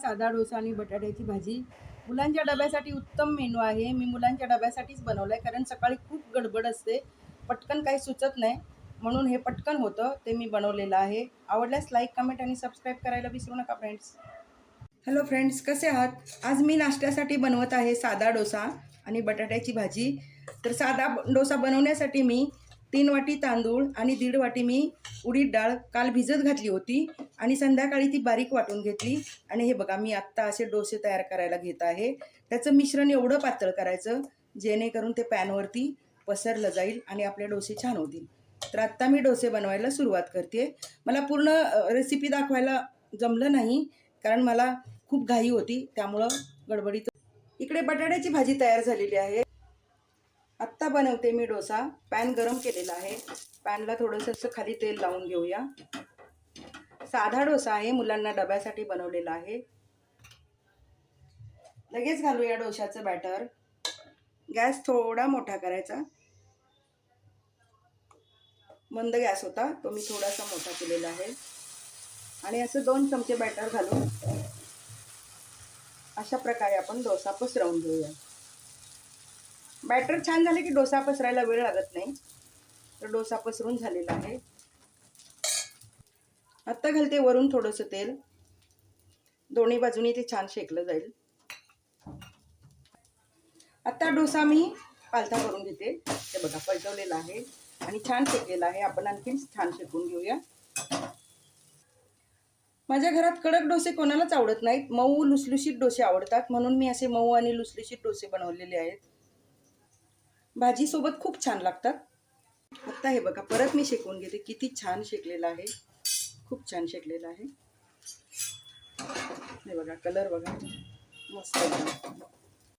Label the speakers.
Speaker 1: साधा डोसा आणि बटाट्याची भाजी. मुलांच्या डब्यासाठी उत्तम मेनू आहे. मी मुलांच्या डब्यासाठीच बनवलं आहे, कारण सकाळी खूप गडबड असते, पटकन काही सुचत नाही, म्हणून हे पटकन होतं ते मी बनवलेलं आहे. आवडल्यास लाईक, कमेंट आणि सबस्क्राईब करायला विसरू नका फ्रेंड्स. हॅलो फ्रेंड्स, कसे आहात? आज मी नाश्त्यासाठी बनवत आहे साधा डोसा आणि बटाट्याची भाजी. तर साधा डोसा बनवण्यासाठी मी 3 वाटी तांदूळ आणि 1.5 वाटी मी उडीद डाळ काल भिजत घातली होती आणि संध्याकाळी ती बारीक वाटून घेतली. आणि हे बघा, मी आत्ता असे डोसे तयार करायला घेत आहे. त्याचं मिश्रण एवढं पातळ करायचं जेणेकरून ते पॅनवरती पसरलं जाईल आणि आपले डोसे छान होतील. तर आत्ता मी डोसे बनवायला सुरुवात करते. मला पूर्ण रेसिपी दाखवायला जमलं नाही, कारण मला खूप घाई होती, त्यामुळं गडबडीत. इकडे बटाट्याची भाजी तयार झालेली आहे. आत्ता बनवते मी डोसा. पॅन गरम केलेला आहे. पॅनला थोडंसं खाली तेल लावून घेऊया. साधा डोसा आहे, मुलांना डब्यासाठी बनवलेला आहे. लगेच घालूया डोशाचं बॅटर. गॅस थोडा मोठा करायचा. मंद गॅस होता, तो मी थोडासा मोठा केलेला आहे. आणि असं 2 चमचे बॅटर घालून अशा प्रकारे आपण डोसा पसरवून घेऊया. बॅटर छान झाले की डोसा पसरायला वेळ लागत नाही. तर डोसा पसरून झालेला आहे. आता घालते वरून थोडंसं तेल. दोन्ही बाजूनी ते छान शेकलं जाईल. आता डोसा मी पालथा करून घेते. हे बघा, पलटवलेला आहे आणि छान शेकलेला आहे. आपण आणखीन छान शेकून घेऊया. माझ्या घरात कडक डोसे कोणालाच आवडत नाहीत. मऊ लुसलुशीत डोसे आवडतात, म्हणून मी असे मऊ आणि लुसलुशीत डोसे बनवलेले आहेत. भाजीसोबत खूप छान लागतात. आता हे बघा, परत मी शेकून घेते. किती छान शेकलेला आहे, खूप छान शेकलेला आहे. हे बघा, कलर बघा, मस्त.